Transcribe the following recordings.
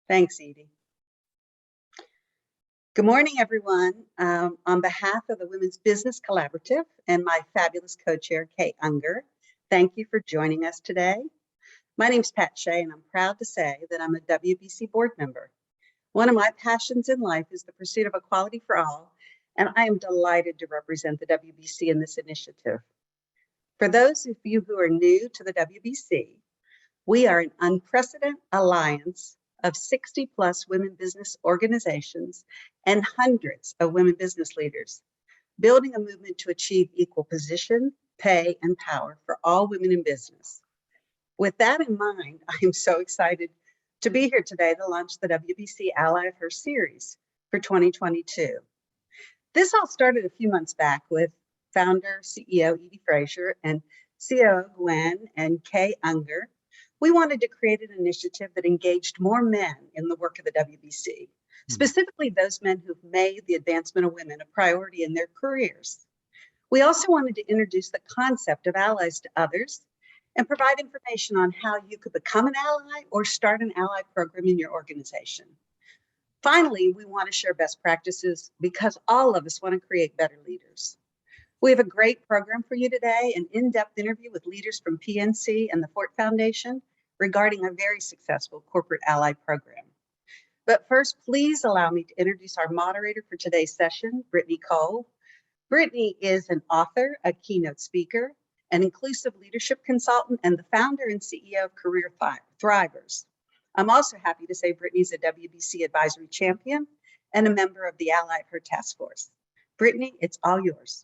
Thanks, Edie. Good morning, everyone. On behalf of the Women's Business Collaborative and my fabulous co-chair, Kay Unger, thank you for joining us today. My name's Pat Shea, and I'm proud to say that I'm a WBC board member. One of my passions in life is the pursuit of equality for all, and I am delighted to represent the WBC in this initiative. For those of you who are new to the WBC, we are an unprecedented alliance of 60 plus women business organizations and hundreds of women business leaders, building a movement to achieve equal position, pay, and power for all women in business. With that in mind, I am so excited to be here today to launch the WBC Ally of Her series for 2022. This all started a few months back with founder, CEO Edie Frazier and COO Gwen and Kay Unger. We wanted to create an initiative that engaged more men in the work of the WBC, specifically those men who've made the advancement of women a priority in their careers. We also wanted to introduce the concept of allies to others and provide information on how you could become an ally or start an ally program in your organization. Finally, we want to share best practices because all of us want to create better leaders. We have a great program for you today, an in-depth interview with leaders from PNC and the Forte Foundation regarding a very successful corporate ally program. But first, please allow me to introduce our moderator for today's session, Brittany Cole. Brittany is an author, a keynote speaker, an inclusive leadership consultant, and the founder and CEO of Career Thrivers. I'm also happy to say Brittany's a WBC advisory champion and a member of the Ally of Her task force. Brittany, it's all yours.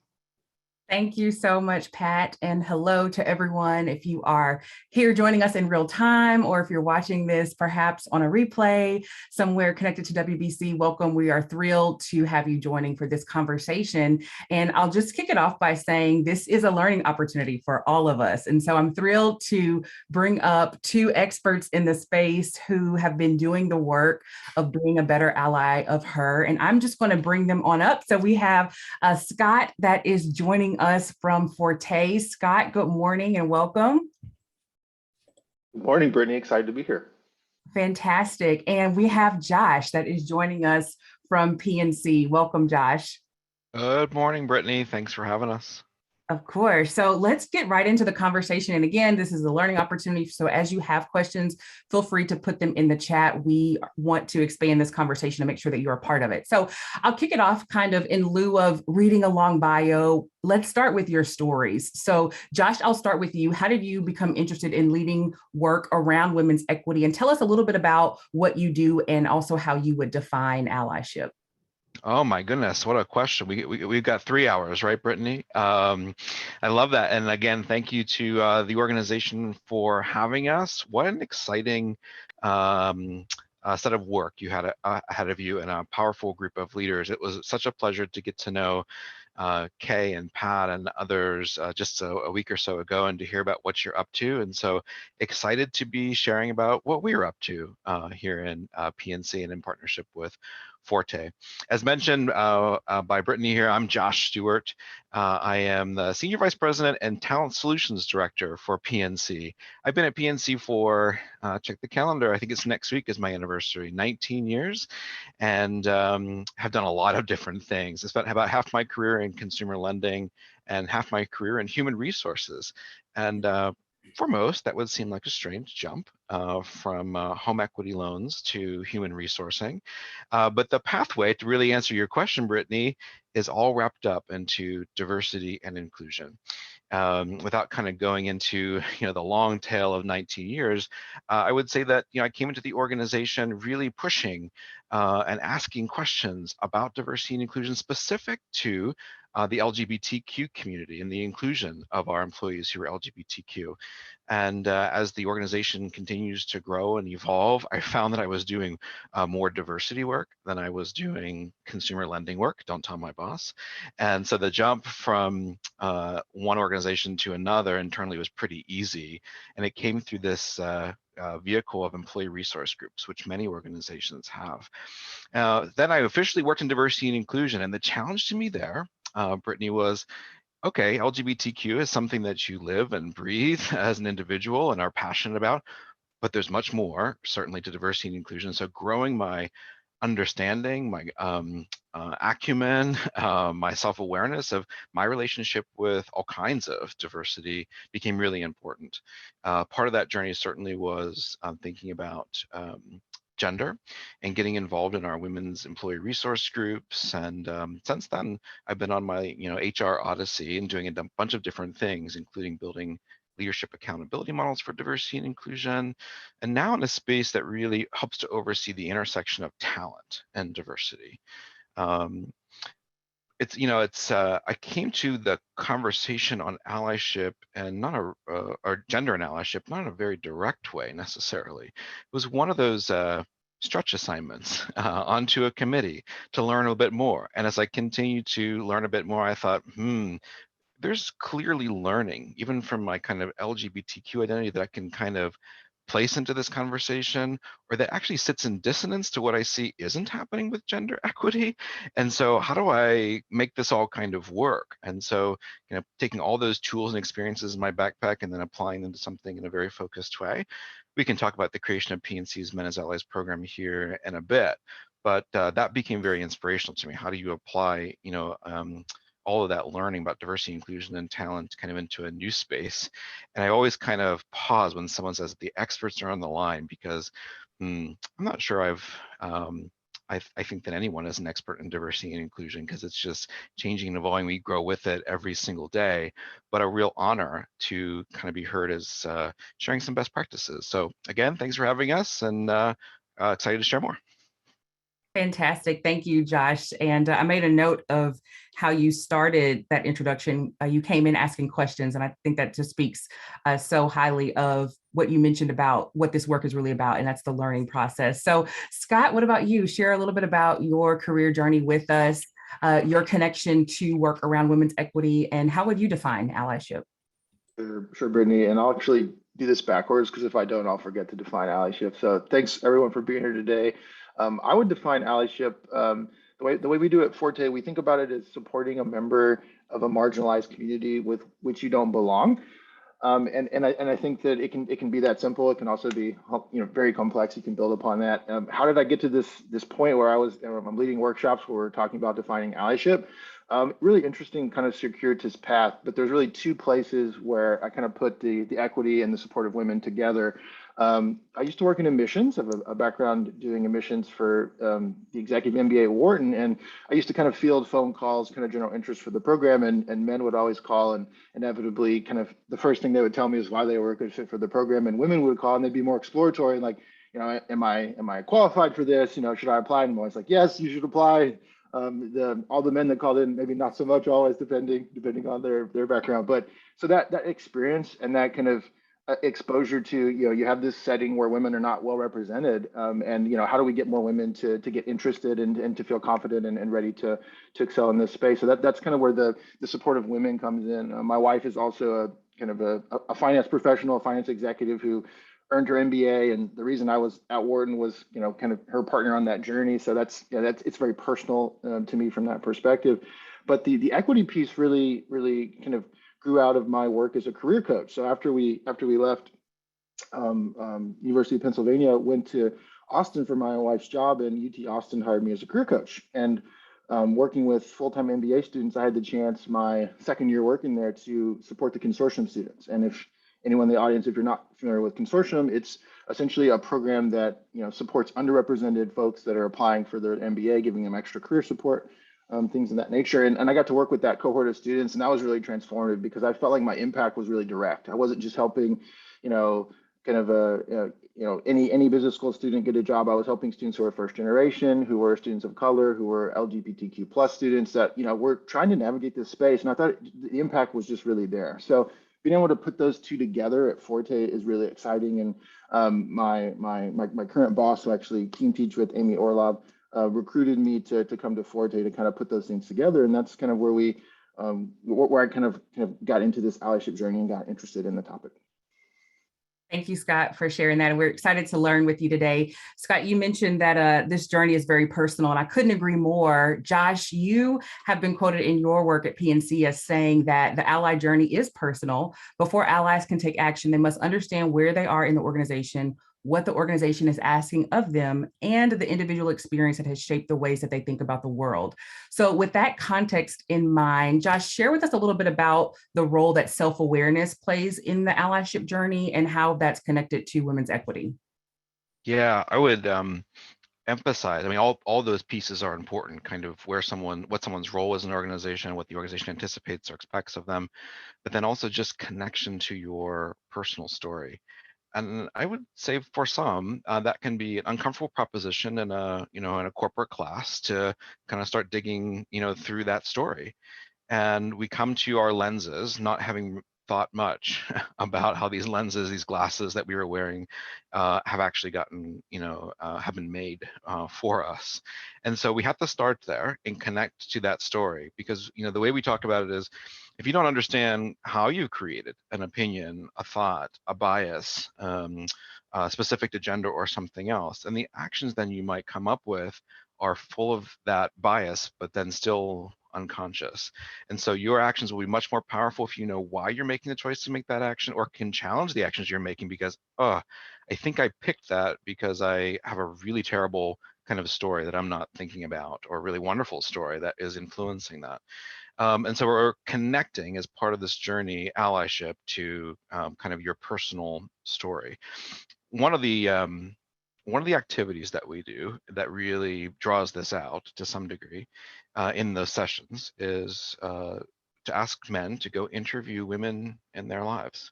Thank you so much, Pat, and hello to everyone. If you are here joining us in real time, or if you're watching this perhaps on a replay somewhere connected to WBC, welcome. We are thrilled to have you joining for this conversation. And I'll just kick it off by saying this is a learning opportunity for all of us. And so I'm thrilled to bring up two experts in the space who have been doing the work of being a better ally of her. And I'm just going to bring them on up. So we have Scott that is joining us from Forte. Scott, good morning and welcome. Good morning, Brittany. Excited to be here. Fantastic. And we have Josh that is joining us from PNC. Welcome, Josh. Good morning, Brittany. Thanks for having us. Of course. So let's get right into the conversation. And again, this is a learning opportunity. So as you have questions, feel free to put them in the chat. We want to expand this conversation to make sure that you're a part of it. So I'll kick it off kind of in lieu of reading a long bio. Let's start with your stories. So Josh, I'll start with you. How did you become interested in leading work around women's equity? And tell us a little bit about what you do and also how you would define allyship. Oh my goodness, what a question. We've got 3 hours, right, Brittany? I love that. And again, thank you to the organization for having us. What an exciting set of work you had ahead of you and a powerful group of leaders. It was such a pleasure to get to know Kay and Pat and others just a week or so ago and to hear about what you're up to. And so excited to be sharing about what we're up to here in PNC and in partnership with Forte. As mentioned by Brittany here, I'm Josh Stewart. I am the Senior Vice President and Talent Solutions Director for PNC. I've been at PNC for, check the calendar, I think it's next week is my anniversary, 19 years, and have done a lot of different things. I spent about half my career in consumer lending and half my career in human resources. And for most, that would seem like a strange jump from home equity loans to human resourcing. But the pathway to really answer your question, Brittany, is all wrapped up into diversity and inclusion. Without kind of going into the long tail of 19 years, I would say that I came into the organization really pushing and asking questions about diversity and inclusion specific to the LGBTQ community and the inclusion of our employees who are LGBTQ. And as the organization continues to grow and evolve, I found that I was doing more diversity work than I was doing consumer lending work. Don't tell my boss. And so the jump from one organization to another internally was pretty easy. And it came through this vehicle of employee resource groups, which many organizations have. Then I officially worked in diversity and inclusion. And the challenge to me there, Brittany, was, okay, LGBTQ is something that you live and breathe as an individual and are passionate about, but there's much more, certainly, to diversity and inclusion. So growing my understanding, my acumen, my self-awareness of my relationship with all kinds of diversity became really important. Part of that journey certainly was thinking about gender and getting involved in our women's employee resource groups. And since then, I've been on my HR odyssey and doing a bunch of different things, including building leadership accountability models for diversity and inclusion, and now in a space that really helps to oversee the intersection of talent and diversity. I came to the conversation on allyship and not or gender and allyship, not in a very direct way necessarily. It was one of those stretch assignments onto a committee to learn a bit more. And as I continued to learn a bit more, I thought, there's clearly learning, even from my kind of LGBTQ identity, that I can kind of place into this conversation, or that actually sits in dissonance to what I see isn't happening with gender equity. And so how do I make this all kind of work? And so, taking all those tools and experiences in my backpack and then applying them to something in a very focused way. We can talk about the creation of PNC's Men as Allies program here in a bit, but that became very inspirational to me. How do you apply, all of that learning about diversity, inclusion, and talent kind of into a new space? And I always kind of pause when someone says the experts are on the line, because I'm not sure I think that anyone is an expert in diversity and inclusion, because it's just changing and evolving. We grow with it every single day, but a real honor to kind of be heard as sharing some best practices. So again, thanks for having us, and excited to share more. Fantastic. Thank you, Josh. And I made a note of how you started that introduction. You came in asking questions, and I think that just speaks so highly of what you mentioned about what this work is really about, and that's the learning process. So Scott, what about you? Share a little bit about your career journey with us, your connection to work around women's equity, and how would you define allyship? Sure, Brittany. And I'll actually do this backwards, because if I don't, I'll forget to define allyship. So thanks everyone for being here today. I would define allyship the way we do it at Forte. We think about it as supporting a member of a marginalized community with which you don't belong. And I think that it can be that simple. It can also be very complex. You can build upon that. How did I get to this point where I'm leading workshops where we're talking about defining allyship? Really interesting kind of circuitous path, but there's really two places where I kind of put the equity and the support of women together. I used to work in admissions. I have a background doing admissions for the executive MBA at Wharton, and I used to kind of field phone calls, kind of general interest for the program, and men would always call, and inevitably kind of the first thing they would tell me is why they were a good fit for the program, and women would call and they'd be more exploratory, like, am I qualified for this? Should I apply? And I'm always like, yes, you should apply. All the men that called in, maybe not so much always, depending on their background, but so that experience and that kind of exposure to, you have this setting where women are not well represented, and how do we get more women to get interested and to feel confident and ready to excel in this space? So that's kind of where the support of women comes in. My wife is also a finance professional, a finance executive who earned her MBA, and the reason I was at Wharton was kind of her partner on that journey. So that's it's very personal to me from that perspective. But the equity piece really kind of grew out of my work as a career coach. So after we left University of Pennsylvania, went to Austin for my wife's job, and UT Austin hired me as a career coach. And working with full-time MBA students, I had the chance my second year working there to support the consortium students. And if anyone in the audience, if you're not familiar with consortium, it's essentially a program that supports underrepresented folks that are applying for their MBA, giving them extra career support. Things of that nature. And I got to work with that cohort of students, and that was really transformative because I felt like my impact was really direct. I wasn't just helping, kind of any business school student get a job. I was helping students who were first generation, who were students of color, who were LGBTQ plus students that, were trying to navigate this space. And I thought the impact was just really there. So being able to put those two together at Forte is really exciting. And my current boss, who actually team teach with, Amy Orlov, recruited me to come to Forte to kind of put those things together. And that's kind of where where I kind of got into this allyship journey and got interested in the topic. Thank you, Scott, for sharing that. And we're excited to learn with you today. Scott, you mentioned that this journey is very personal, and I couldn't agree more. Josh, you have been quoted in your work at PNC as saying that the ally journey is personal. Before allies can take action, they must understand where they are in the organization, what the organization is asking of them, and the individual experience that has shaped the ways that they think about the world. So with that context in mind, Josh, share with us a little bit about the role that self-awareness plays in the allyship journey and how that's connected to women's equity. Yeah, I would emphasize, I mean, all those pieces are important, kind of what someone's role is in an organization, what the organization anticipates or expects of them, but then also just connection to your personal story. And I would say for some, that can be an uncomfortable proposition in a corporate class to kind of start digging, through that story. And we come to our lenses not having thought much about how these lenses, these glasses that we were wearing, have actually gotten, have been made for us. And so we have to start there and connect to that story, because the way we talk about it is, if you don't understand how you created an opinion, a thought, a bias, specific to gender or something else, and the actions then you might come up with are full of that bias, but then still unconscious. And so your actions will be much more powerful if you know why you're making the choice to make that action, or can challenge the actions you're making because, I think I picked that because I have a really terrible kind of story that I'm not thinking about, or a really wonderful story that is influencing that. And so we're connecting as part of this journey, allyship, to kind of your personal story. One of the activities that we do that really draws this out to some degree in those sessions is to ask men to go interview women in their lives.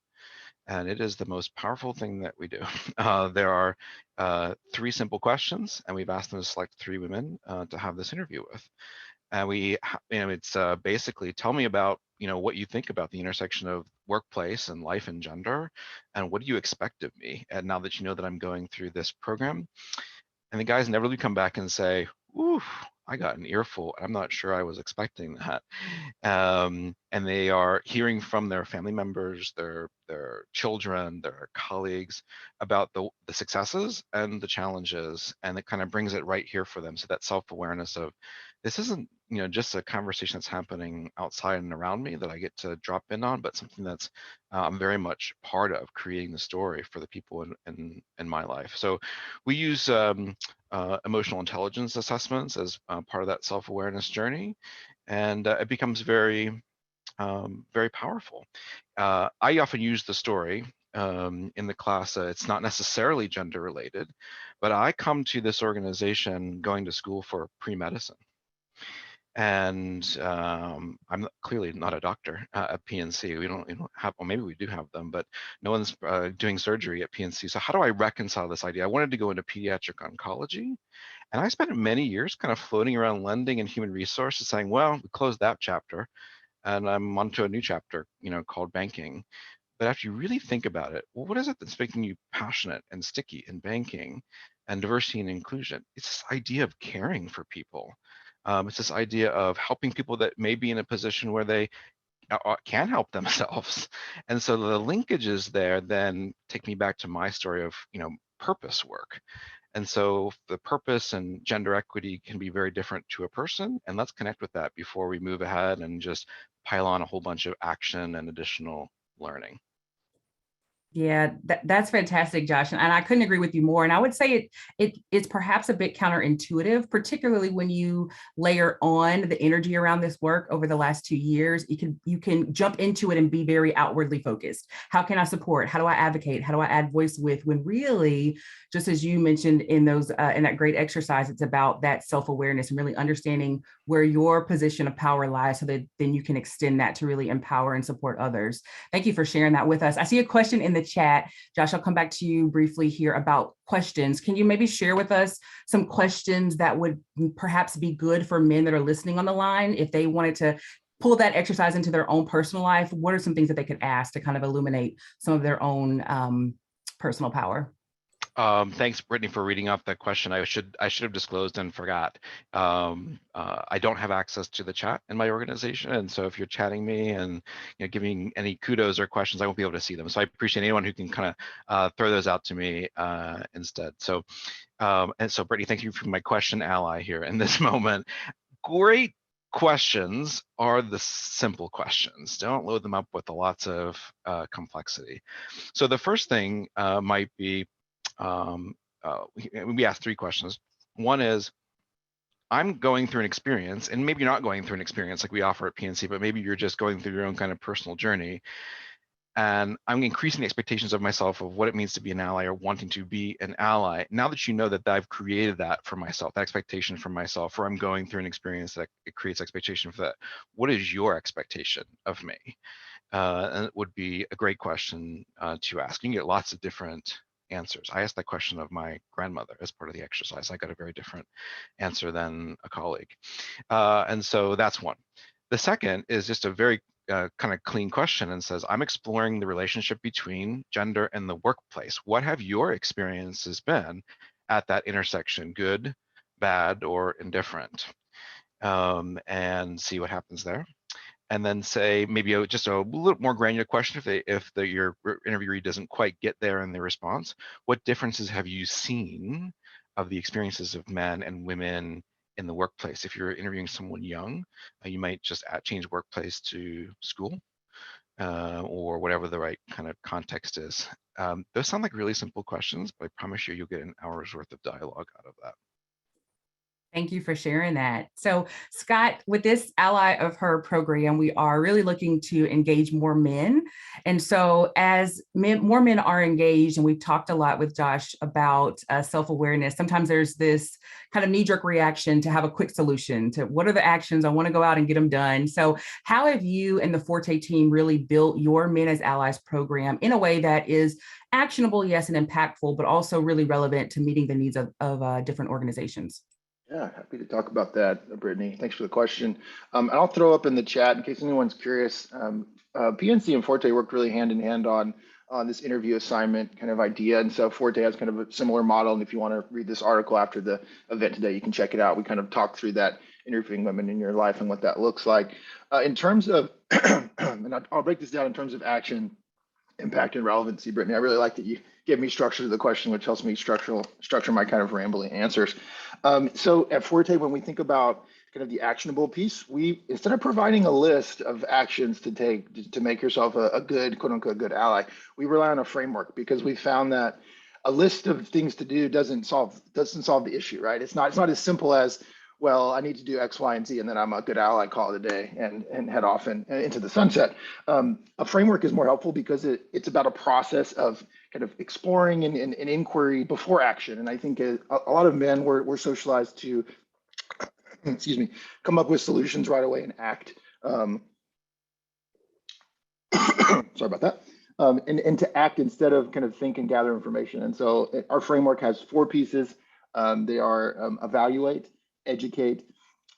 And it is the most powerful thing that we do. There are 3 simple questions, and we've asked them to select 3 women to have this interview with. And it's basically, tell me about, what you think about the intersection of workplace and life and gender, and what do you expect of me? And now that you know that I'm going through this program, and the guys inevitably come back and say, ooh, I got an earful. I'm not sure I was expecting that. And they are hearing from their family members, their children, their colleagues about the successes and the challenges, and it kind of brings it right here for them. So that self-awareness of, this isn't just a conversation that's happening outside and around me that I get to drop in on, but something that's I'm very much part of creating the story for the people in my life. So we use emotional intelligence assessments as part of that self-awareness journey, and it becomes very very powerful. I often use the story in the class. It's not necessarily gender related, but I come to this organization going to school for pre-medicine. And I'm clearly not a doctor at PNC. We don't have, or maybe we do have them, but no one's doing surgery at PNC. So how do I reconcile this idea? I wanted to go into pediatric oncology, and I spent many years kind of floating around lending and human resources, saying, well, we closed that chapter, and I'm onto a new chapter, called banking. But after you really think about it, well, what is it that's making you passionate and sticky in banking and diversity and inclusion? It's this idea of caring for people. It's this idea of helping people that may be in a position where they can help themselves. And so the linkages there then take me back to my story of, purpose work. And so the purpose and gender equity can be very different to a person. And let's connect with that before we move ahead and just pile on a whole bunch of action and additional learning. Yeah, that's fantastic, Josh. And I couldn't agree with you more. And I would say it's perhaps a bit counterintuitive, particularly when you layer on the energy around this work over the last 2 years. You can jump into it and be very outwardly focused. How can I support? How do I advocate? How do I add voice with? When really, just as you mentioned in that great exercise, it's about that self-awareness and really understanding where your position of power lies, so that then you can extend that to really empower and support others. Thank you for sharing that with us. I see a question in the chat. Josh, I'll come back to you briefly here about questions. Can you maybe share with us some questions that would perhaps be good for men that are listening on the line if they wanted to pull that exercise into their own personal life? What are some things that they could ask to kind of illuminate some of their own personal power? Thanks, Brittany, for reading off that question. I should have disclosed and forgot. I don't have access to the chat in my organization, and so if you're chatting me and giving any kudos or questions, I won't be able to see them. So I appreciate anyone who can kind of throw those out to me instead. So Brittany, thank you for my question ally here in this moment. Great questions are the simple questions. Don't load them up with lots of complexity. So the first thing might be, we asked 3 questions. One is, I'm going through an experience, and maybe you're not going through an experience like we offer at PNC, but maybe you're just going through your own kind of personal journey. And I'm increasing the expectations of myself of what it means to be an ally or wanting to be an ally. Now that you know that I've created that for myself, that expectation for myself, or I'm going through an experience that it creates expectation for that, what is your expectation of me? And it would be a great question to ask. You can get lots of different answers. I asked that question of my grandmother as part of the exercise. I got a very different answer than a colleague. And so that's one. The second is just a very kind of clean question and says, I'm exploring the relationship between gender and the workplace. What have your experiences been at that intersection, good, bad, or indifferent? And see what happens there. And then say maybe just a little more granular question if your interviewee doesn't quite get there in their response. What differences have you seen of the experiences of men and women in the workplace? If you're interviewing someone young, you might just change workplace to school or whatever the right kind of context is. Those sound like really simple questions, but I promise you, you'll get an hour's worth of dialogue out of that. Thank you for sharing that. So Scott, with this Ally of Her program, we are really looking to engage more men. And so as more men are engaged, and we've talked a lot with Josh about self-awareness, sometimes there's this kind of knee-jerk reaction to have a quick solution to what are the actions, I want to go out and get them done. So how have you and the Forte team really built your Men as Allies program in a way that is actionable, yes, and impactful, but also really relevant to meeting the needs of different organizations? Yeah, happy to talk about that, Brittany. Thanks for the question. And I'll throw up in the chat in case anyone's curious. PNC and Forte worked really hand in hand on this interview assignment kind of idea. And so Forte has kind of a similar model. And if you want to read this article after the event today, you can check it out. We kind of talk through that, interviewing women in your life and what that looks like. In terms of, and I'll break this down in terms of action, impact, and relevancy, Brittany. I really like that you give me structure to the question, which helps me structure my kind of rambling answers. So at Forte, when we think about kind of the actionable piece, we, instead of providing a list of actions to take to make yourself a good, quote unquote, good ally, we rely on a framework because we found that a list of things to do doesn't solve the issue, right? It's not as simple as, well, I need to do X, Y, and Z, and then I'm a good ally, call it a day, and head off and into the sunset. A framework is more helpful because it's about a process of kind of exploring and inquiry before action. And I think a lot of men were socialized to, excuse me, come up with solutions right away and act. Sorry about that. And to act instead of kind of think and gather information. And so our framework has 4 pieces. They are evaluate, educate,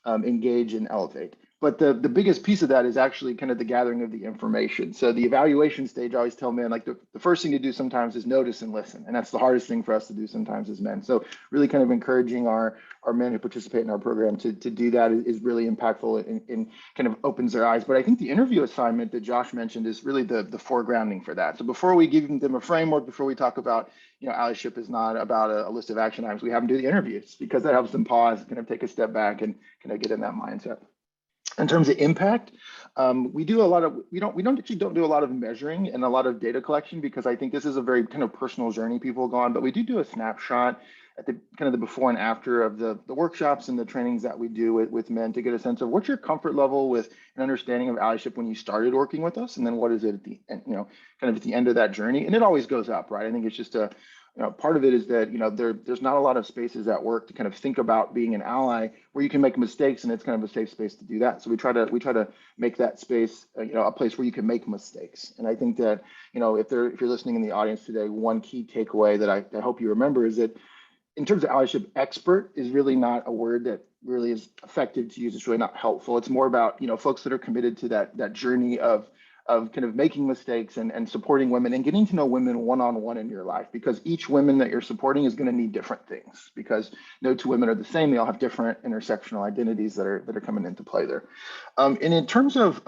engage, and elevate. But the biggest piece of that is actually kind of the gathering of the information. So the evaluation stage, I always tell men, like the first thing to do sometimes is notice and listen. And that's the hardest thing for us to do sometimes as men. So really kind of encouraging our men who participate in our program to do that is really impactful and kind of opens their eyes. But I think the interview assignment that Josh mentioned is really the foregrounding for that. So before we give them a framework, before we talk about, allyship is not about a list of action items, we have them do the interviews because that helps them pause, kind of take a step back and kind of get in that mindset. In terms of impact, we do a lot of, we don't do a lot of measuring and a lot of data collection because I think this is a very kind of personal journey people go on, but we do a snapshot at the kind of the before and after of the workshops and the trainings that we do with men to get a sense of what's your comfort level with an understanding of allyship when you started working with us, and then what is it at the end, kind of at the end of that journey. And it always goes up, right? I think it's just part of it is that, there's not a lot of spaces at work to kind of think about being an ally where you can make mistakes, and it's kind of a safe space to do that. So we try to make that space, a place where you can make mistakes. And I think that, if you're listening in the audience today, one key takeaway that I hope you remember is that in terms of allyship, expert is really not a word that really is effective to use. It's really not helpful. It's more about, folks that are committed to that journey of kind of making mistakes and supporting women and getting to know women one-on-one in your life, because each woman that you're supporting is going to need different things, because no 2 women are the same. They all have different intersectional identities that are coming into play there. And in terms of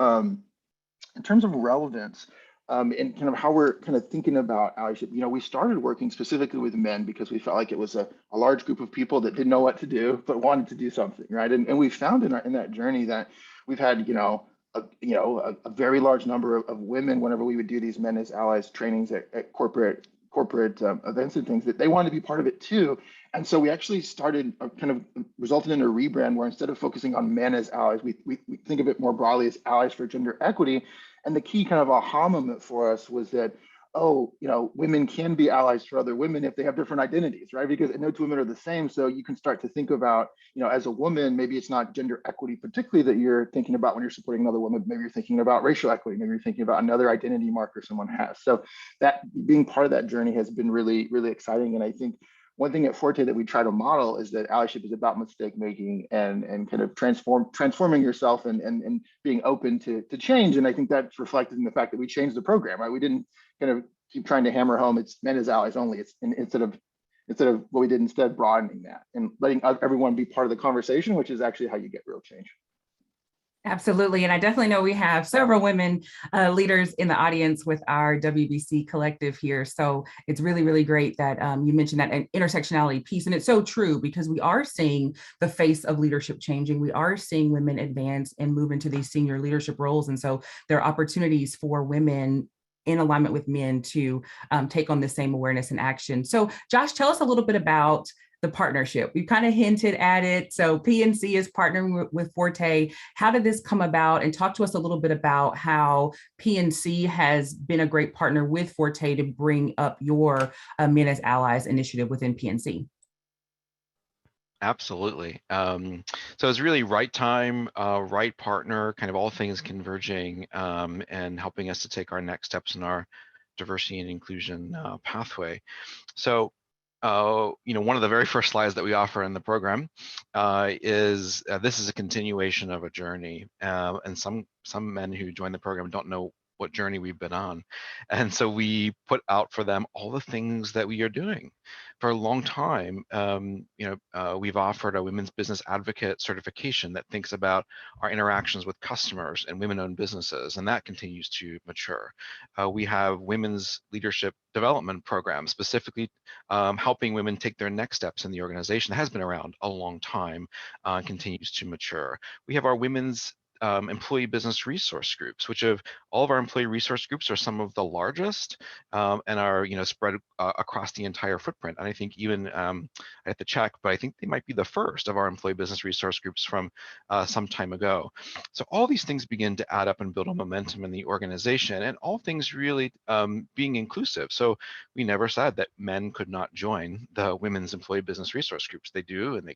relevance, and kind of how we're kind of thinking about allyship, we started working specifically with men because we felt like it was a large group of people that didn't know what to do but wanted to do something, right? And we found in that journey that we've had, a very large number of women whenever we would do these Men as Allies trainings at corporate corporate events and things, that they wanted to be part of it too. And so we actually started kind of resulted in a rebrand where instead of focusing on men as allies, we think of it more broadly as allies for gender equity. And the key kind of aha moment for us was that, oh, women can be allies for other women if they have different identities, right? Because no two women are the same. So you can start to think about, as a woman, maybe it's not gender equity particularly that you're thinking about when you're supporting another woman. Maybe you're thinking about racial equity. Maybe you're thinking about another identity marker someone has. So that being part of that journey has been really, really exciting. And I think one thing at Forte that we try to model is that allyship is about mistake making and kind of transforming yourself and being open to change. And I think that's reflected in the fact that we changed the program, right? We didn't kind of keep trying to hammer home it's men as allies only. It's instead of what we did instead, broadening that and letting everyone be part of the conversation, which is actually how you get real change. Absolutely. And I definitely know we have several women leaders in the audience with our WBC collective here. So it's really, really great that you mentioned that intersectionality piece. And it's so true because we are seeing the face of leadership changing. We are seeing women advance and move into these senior leadership roles. And so there are opportunities for women in alignment with men to take on the same awareness and action. So Josh, tell us a little bit about the partnership. We've kind of hinted at it. So PNC is partnering with Forte. How did this come about? And talk to us a little bit about how PNC has been a great partner with Forte to bring up your Men as Allies initiative within PNC. Absolutely. So it's really right time, right partner, kind of all things converging and helping us to take our next steps in our diversity and inclusion pathway. So one of the very first slides that we offer in the program is this is a continuation of a journey, and some men who join the program don't know what journey we've been on, and so we put out for them all the things that we are doing. For a long time, we've offered a women's business advocate certification that thinks about our interactions with customers and women-owned businesses, and that continues to mature. We have women's leadership development programs, specifically helping women take their next steps in the organization. That has been around a long time and continues to mature. We have our women's employee business resource groups, which of all of our employee resource groups are some of the largest and are spread across the entire footprint. And I think even I have to check, but I think they might be the first of our employee business resource groups from some time ago. So all these things begin to add up and build a momentum in the organization, and all things really being inclusive. So we never said that men could not join the women's employee business resource groups. They do, and they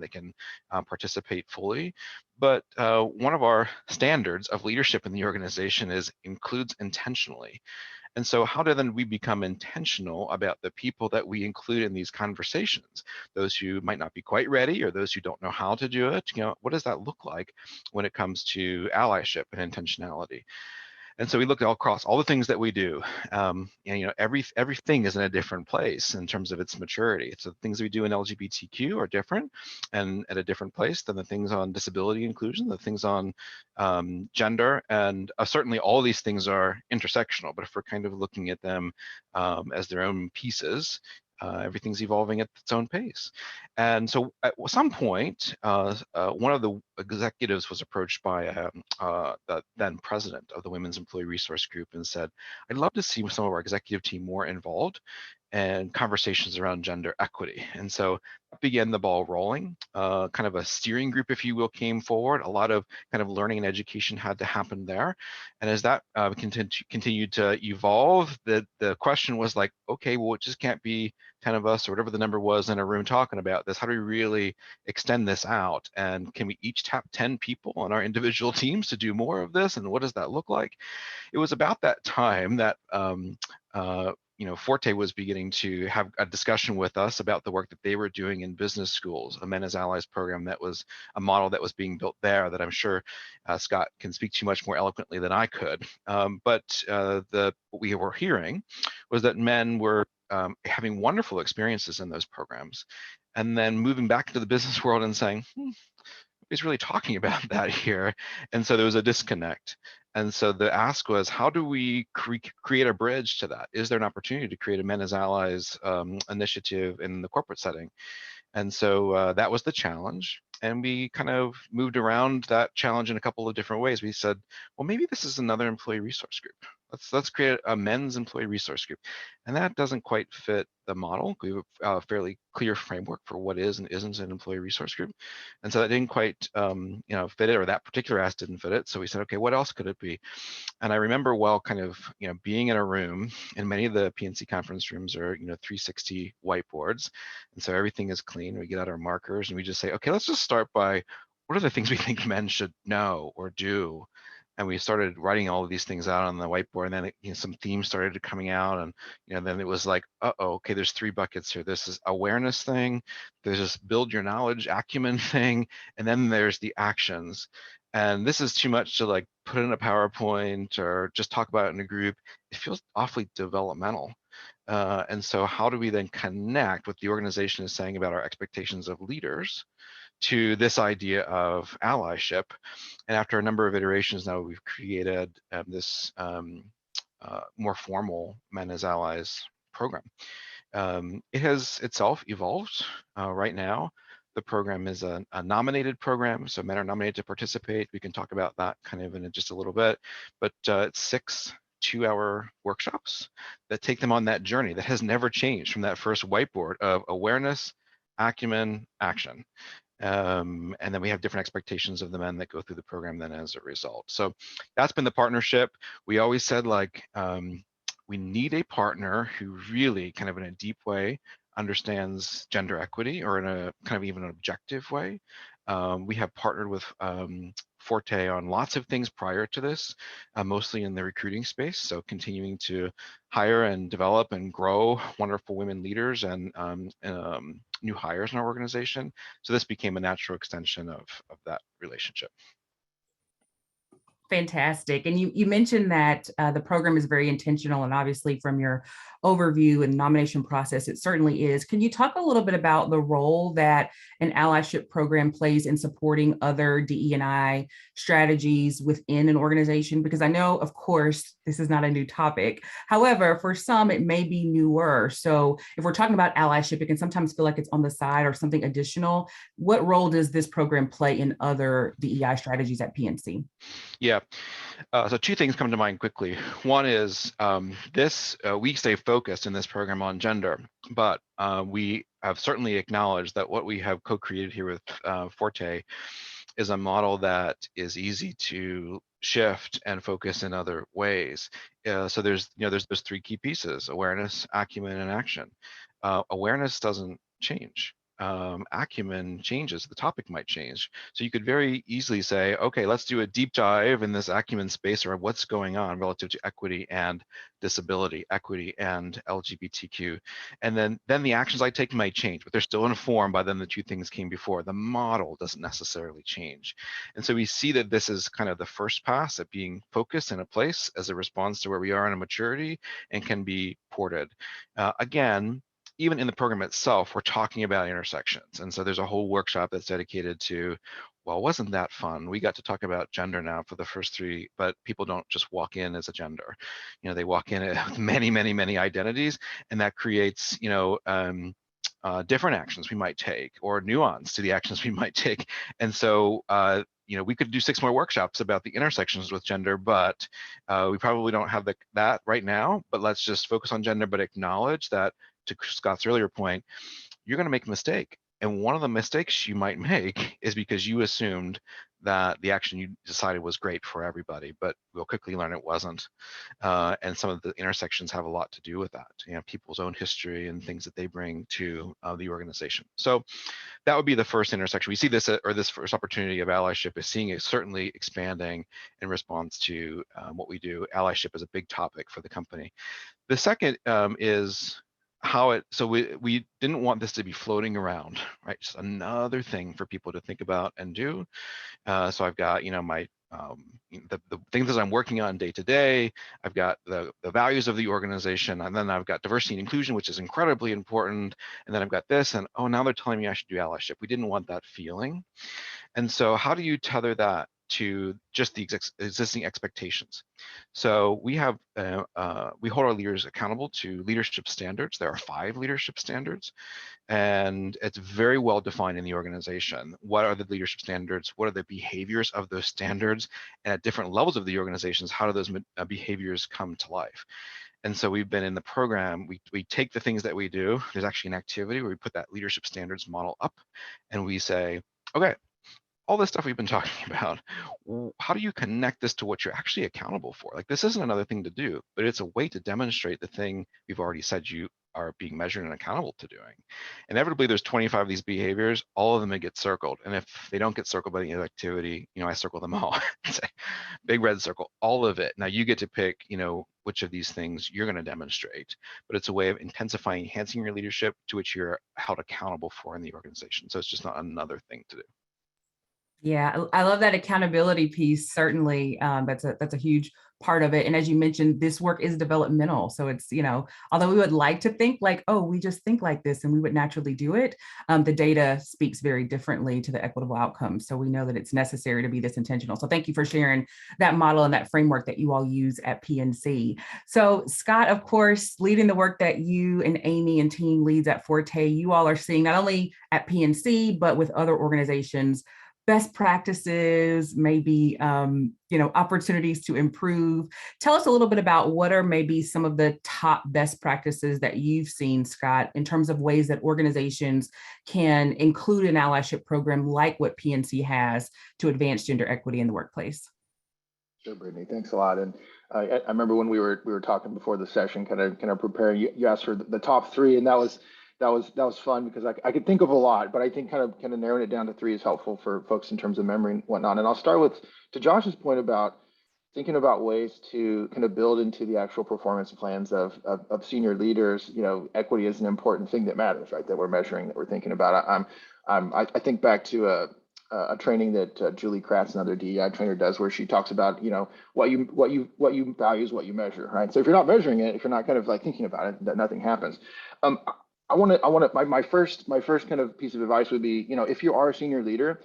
can participate fully. But one of our standards of leadership in the organization is includes intentionally. And so how do then we become intentional about the people that we include in these conversations? Those who might not be quite ready or those who don't know how to do it, what does that look like when it comes to allyship and intentionality? And so we looked all across all the things that we do. Everything is in a different place in terms of its maturity. So the things we do in LGBTQ are different and at a different place than the things on disability inclusion, the things on gender, and certainly all these things are intersectional. But if we're kind of looking at them as their own pieces, everything's evolving at its own pace. And so at some point, one of the executives was approached by the then president of the Women's Employee Resource Group and said, I'd love to see some of our executive team more involved and conversations around gender equity. And so that began the ball rolling. Kind of a steering group, if you will, came forward. A lot of kind of learning and education had to happen there. And as that continued to evolve, the question was like, okay, well, it just can't be 10 of us or whatever the number was in a room talking about this. How do we really extend this out? And can we each tap 10 people on our individual teams to do more of this? And what does that look like? It was about that time that Forte was beginning to have a discussion with us about the work that they were doing in business schools, a Men as Allies program that was a model that was being built there that I'm sure Scott can speak to much more eloquently than I could. But what we were hearing was that men were having wonderful experiences in those programs and then moving back into the business world and saying, nobody's really talking about that here. And so there was a disconnect. And so the ask was, how do we create a bridge to that? Is there an opportunity to create a Men as Allies initiative in the corporate setting? And so that was the challenge. and we kind of moved around that challenge in a couple of different ways. We said, well, maybe this is another employee resource group. Let's create a men's employee resource group. And that doesn't quite fit the model. We have a fairly clear framework for what is and isn't an employee resource group. And so that didn't quite fit it, or that particular ask didn't fit it. So we said, okay, what else could it be? And I remember kind of being in a room, and many of the PNC conference rooms are 360 whiteboards. And so everything is clean. We get out our markers and we just say, okay, let's just start by what are the things we think men should know or do? And we started writing all of these things out on the whiteboard, and then some themes started coming out, and then it was like, okay, there's 3 buckets here. This is awareness thing, there's this build your knowledge acumen thing, and then there's the actions. And this is too much to like put in a PowerPoint or just talk about it in a group. It feels awfully developmental. And so how do we then connect what the organization is saying about our expectations of leaders to this idea of allyship? And after a number of iterations now, we've created this more formal Men as Allies program. It has itself evolved. Right now, the program is a nominated program, so men are nominated to participate. We can talk about that kind of in just a little bit, but it's 6 2-hour workshops that take them on that journey that has never changed from that first whiteboard of awareness, acumen, action. And then we have different expectations of the men that go through the program then as a result. So that's been the partnership. We always said, like, we need a partner who really kind of in a deep way understands gender equity, or in a kind of even an objective way. We have partnered with Forte on lots of things prior to this, mostly in the recruiting space. So continuing to hire and develop and grow wonderful women leaders and new hires in our organization. So this became a natural extension of that relationship. Fantastic. And you mentioned that the program is very intentional, and obviously from your overview and nomination process, it certainly is. Can you talk a little bit about the role that an allyship program plays in supporting other DE&I strategies within an organization? Because I know, of course, this is not a new topic. However, for some, it may be newer. So if we're talking about allyship, it can sometimes feel like it's on the side or something additional. What role does this program play in other DEI strategies at PNC? Yeah, so 2 things come to mind quickly. One is we stay focused in this program on gender, but we have certainly acknowledged that what we have co-created here with Forte is a model that is easy to shift and focus in other ways. So there's 3 key pieces: awareness, acumen, and action. Awareness doesn't change. Acumen changes, the topic might change. So you could very easily say, okay, let's do a deep dive in this acumen space, or what's going on relative to equity and disability, equity and LGBTQ. And then the actions I take might change, but they're still informed by then the 2 things came before. The model doesn't necessarily change. And so we see that this is kind of the first pass at being focused in a place as a response to where we are in a maturity and can be ported. Again, even in the program itself, we're talking about intersections. And so there's a whole workshop that's dedicated to, well, wasn't that fun? We got to talk about gender now for the first 3, but people don't just walk in as a gender. They walk in with many, many, many identities, and that creates, different actions we might take, or nuance to the actions we might take. And so, we could do 6 more workshops about the intersections with gender, but we probably don't have that right now. But let's just focus on gender, but acknowledge that, to Scott's earlier point, you're going to make a mistake. And one of the mistakes you might make is because you assumed that the action you decided was great for everybody, but we'll quickly learn it wasn't. And some of the intersections have a lot to do with that, people's own history and things that they bring to the organization. So that would be the first intersection. We see this, or this first opportunity of allyship is seeing it certainly expanding in response to what we do. Allyship is a big topic for the company. The second is so we didn't want this to be floating around, right? Just another thing for people to think about and do. So I've got, my the things that I'm working on day to day. I've got the values of the organization, and then I've got diversity and inclusion, which is incredibly important. And then I've got this, and now they're telling me I should do allyship. We didn't want that feeling. And so how do you tether that to just the existing expectations. So we have we hold our leaders accountable to leadership standards. There are 5 leadership standards, and it's very well defined in the organization. What are the leadership standards? What are the behaviors of those standards? And at different levels of the organizations, how do those behaviors come to life? And so we've been in the program, we take the things that we do, there's actually an activity where we put that leadership standards model up, and we say, okay, all this stuff we've been talking about, how do you connect this to what you're actually accountable for? Like, this isn't another thing to do, but it's a way to demonstrate the thing we've already said you are being measured and accountable to doing. Inevitably, there's 25 of these behaviors, all of them get circled. And if they don't get circled by the end of the activity, I circle them all. Say, big red circle, all of it. Now you get to pick, which of these things you're going to demonstrate, but it's a way of intensifying, enhancing your leadership to which you're held accountable for in the organization. So it's just not another thing to do. Yeah, I love that accountability piece. Certainly, that's a huge part of it. And as you mentioned, this work is developmental. So it's, although we would like to think like, oh, we just think like this and we would naturally do it, the data speaks very differently to the equitable outcomes. So we know that it's necessary to be this intentional. So thank you for sharing that model and that framework that you all use at PNC. So Scott, of course, leading the work that you and Amy and team leads at Forte, you all are seeing not only at PNC, but with other organizations, best practices, maybe, opportunities to improve. Tell us a little bit about what are maybe some of the top best practices that you've seen, Scott, in terms of ways that organizations can include an allyship program like what PNC has to advance gender equity in the workplace. Sure, Brittany, thanks a lot. And I remember when we were talking before the session, kind of preparing, you asked for the top 3, and that was fun because I could think of a lot, but I think kind of narrowing it down to 3 is helpful for folks in terms of memory and whatnot. And I'll start to Josh's point about thinking about ways to kind of build into the actual performance plans of senior leaders. Equity is an important thing that matters, right? That we're measuring, that we're thinking about. I think back to a training that Julie Kratz, another DEI trainer, does, where she talks about, what you value is what you measure, right? So if you're not measuring it, if you're not kind of like thinking about it, that nothing happens. My first kind of piece of advice would be, if you are a senior leader,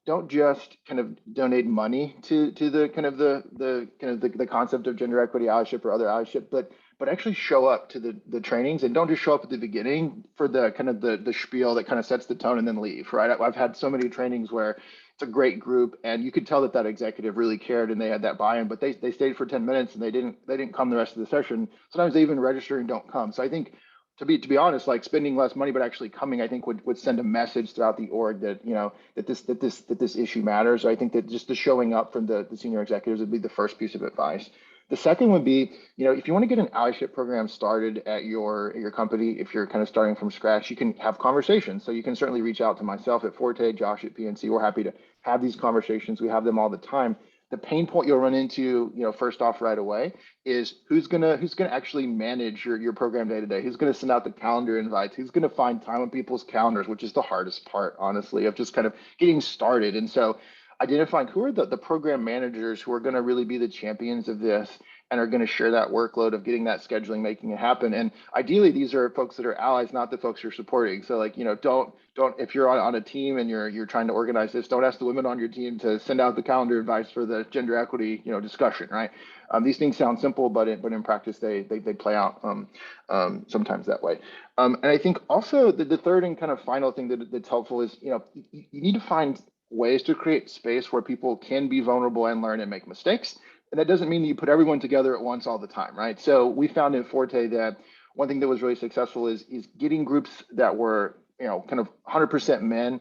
don't just kind of donate money to the kind of the concept of gender equity allyship or other allyship, but actually show up to the trainings, and don't just show up at the beginning for the kind of the spiel that kind of sets the tone and then leave, right? I've had so many trainings where it's a great group and you could tell that executive really cared and they had that buy-in, but they stayed for 10 minutes and they didn't come the rest of the session. Sometimes they even register and don't come. So I think, to be honest, like spending less money but actually coming, I think would send a message throughout the org that that this issue matters. So I think that just the showing up from the senior executives would be the first piece of advice. The second would be, if you want to get an allyship program started at your company, if you're kind of starting from scratch, you can have conversations. So you can certainly reach out to myself at Forte, Josh at PNC. We're happy to have these conversations. We have them all the time. The pain point you'll run into, first off right away is who's gonna actually manage your program day to day? Who's gonna send out the calendar invites? Who's gonna find time on people's calendars, which is the hardest part, honestly, of just kind of getting started. And so identifying who are the program managers who are gonna really be the champions of this and are going to share that workload of getting that scheduling, making it happen. And ideally, these are folks that are allies, not the folks you're supporting. So like, don't if you're on a team and you're trying to organize this, don't ask the women on your team to send out the calendar advice for the gender equity, discussion, right? These things sound simple, but in practice, they play out sometimes that way. And I think also the third and kind of final thing that's helpful is, you need to find ways to create space where people can be vulnerable and learn and make mistakes. And that doesn't mean that you put everyone together at once all the time, right? So we found in Forte that one thing that was really successful is getting groups that were, kind of 100% men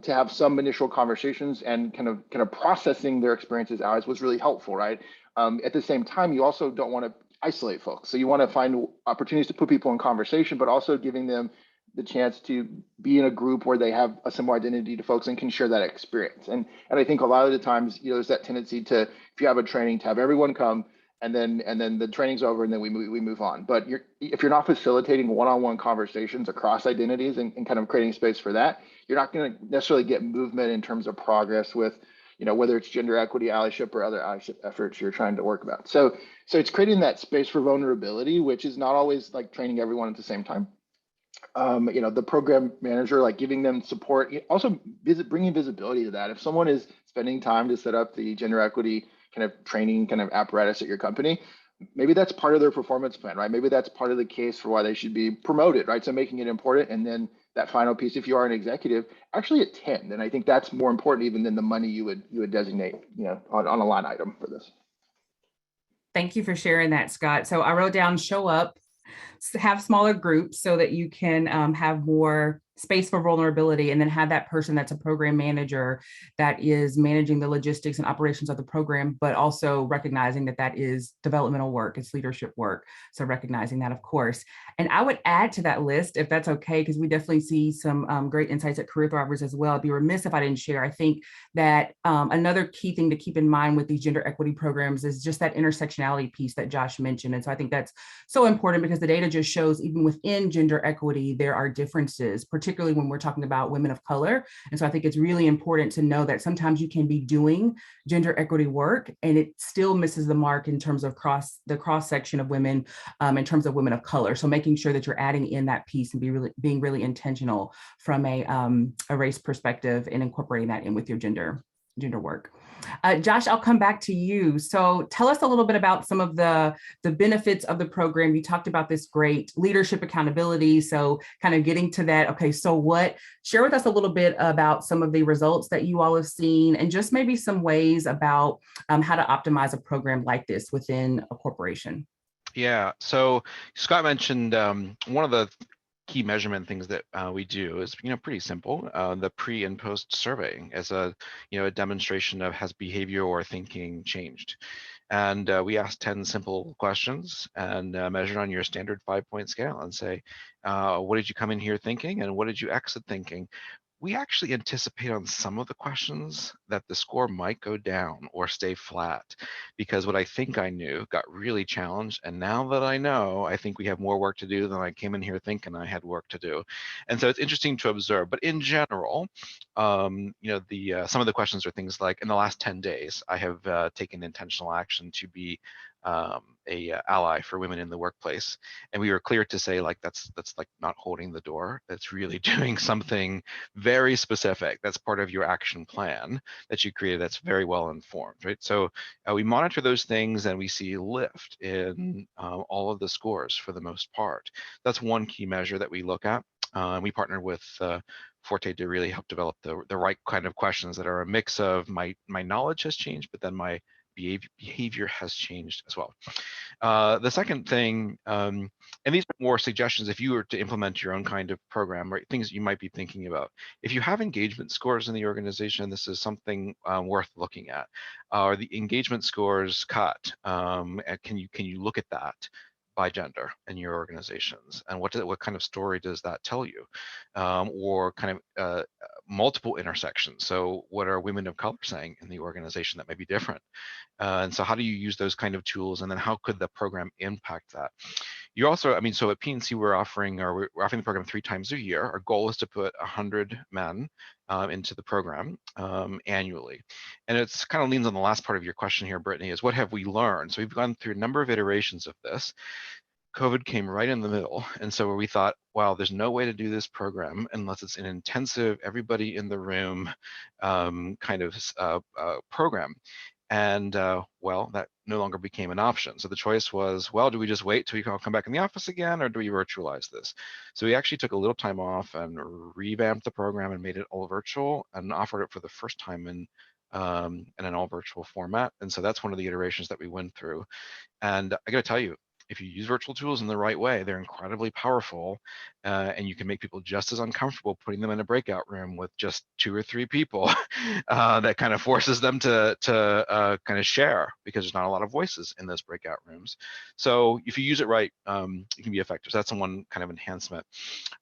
to have some initial conversations and kind of processing their experiences allies was really helpful, right? At the same time, you also don't want to isolate folks. So you want to find opportunities to put people in conversation, but also giving them the chance to be in a group where they have a similar identity to folks and can share that experience. And I think a lot of the times, there's that tendency to, if you have a training, to have everyone come and then the training's over and then we move on. But if you're not facilitating one-on-one conversations across identities and kind of creating space for that, you're not going to necessarily get movement in terms of progress with, whether it's gender equity, allyship, or other allyship efforts you're trying to work about. So it's creating that space for vulnerability, which is not always like training everyone at the same time. the program manager, like giving them support, also bringing visibility to that. If someone is spending time to set up the gender equity kind of training kind of apparatus at your company, maybe that's part of their performance plan, right? Maybe that's part of the case for why they should be promoted, right? So making it important. And then that final piece, if you are an executive, actually attend. And I think that's more important even than the money you would designate, on a line item for this. Thank you for sharing that, Scott. So I wrote down show up, have smaller groups so that you can have more space for vulnerability, and then have that person that's a program manager that is managing the logistics and operations of the program, but also recognizing that that is developmental work, it's leadership work. So recognizing that, of course. And I would add to that list, if that's okay, because we definitely see some great insights at Career Thrivers as well. I'd be remiss if I didn't share. I think that another key thing to keep in mind with these gender equity programs is just that intersectionality piece that Josh mentioned. And so I think that's so important, because the data just shows even within gender equity, there are differences, particularly when we're talking about women of color. And so I think it's really important to know that sometimes you can be doing gender equity work and it still misses the mark in terms of the cross section of women, in terms of women of color. So making sure that you're adding in that piece and being really intentional from a race perspective and incorporating that in with your gender work. Josh, I'll come back to you. So tell us a little bit about some of the benefits of the program. You talked about this great leadership accountability. So kind of getting to that, okay, so what? Share with us a little bit about some of the results that you all have seen, and just maybe some ways about how to optimize a program like this within a corporation. Yeah, so Scott mentioned one of the key measurement things that we do is pretty simple. The pre and post surveying as a demonstration of has behavior or thinking changed. And we asked 10 simple questions and measured on your standard 5-point scale and say, what did you come in here thinking and what did you exit thinking? We actually anticipate on some of the questions that the score might go down or stay flat, because what I think I knew got really challenged. And now that I know, I think we have more work to do than I came in here thinking I had work to do. And so it's interesting to observe. But in general, some of the questions are things like, in the last 10 days, I have taken intentional action to be a ally for women in the workplace, and we were clear to say, like, that's like not holding the door. That's really doing something very specific. That's part of your action plan that you created. That's very well informed, right? So we monitor those things, and we see lift in all of the scores for the most part. That's one key measure that we look at. We partnered with Forte to really help develop the right kind of questions that are a mix of my knowledge has changed, but then my behavior has changed as well. The second thing, and these are more suggestions if you were to implement your own kind of program, right? Things you might be thinking about. If you have engagement scores in the organization, this is something worth looking at. Are the engagement scores cut? Can you look at that by gender in your organizations, and what kind of story does that tell you? Or kind of multiple intersections. So what are women of color saying in the organization that may be different? And so how do you use those kind of tools, and then how could the program impact that? You also, so at PNC we're offering the program 3 times a year. Our goal is to put 100 men into the program annually. And it's kind of leans on the last part of your question here, Brittany, is what have we learned? So we've gone through a number of iterations of this. COVID came right in the middle. And so we thought, wow, there's no way to do this program unless it's an intensive, everybody in the room kind of program. And well, that no longer became an option. So the choice was, well, do we just wait till we can all come back in the office again, or do we virtualize this? So we actually took a little time off and revamped the program and made it all virtual and offered it for the first time in an all virtual format. And so that's one of the iterations that we went through. And I got to tell you, if you use virtual tools in the right way, they're incredibly powerful, and you can make people just as uncomfortable putting them in a breakout room with just 2 or 3 people. That kind of forces them to kind of share, because there's not a lot of voices in those breakout rooms. So if you use it right, it can be effective. So that's one kind of enhancement.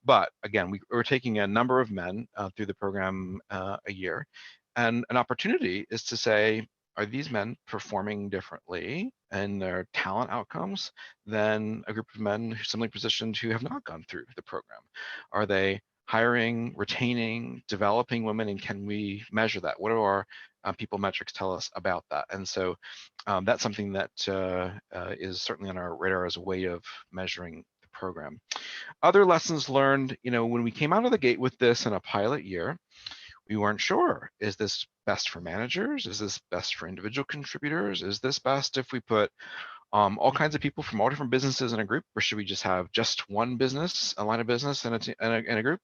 But again, we're taking a number of men through the program a year, and an opportunity is to say, are these men performing differently in their talent outcomes than a group of men who are similarly positioned who have not gone through the program? Are they hiring, retaining, developing women, and can we measure that? What do our people metrics tell us about that? And so that's something that is certainly on our radar as a way of measuring the program. Other lessons learned, when we came out of the gate with this in a pilot year, we weren't sure, is this best for managers? Is this best for individual contributors? Is this best if we put all kinds of people from all different businesses in a group, or should we just have just one business, a line of business in a group?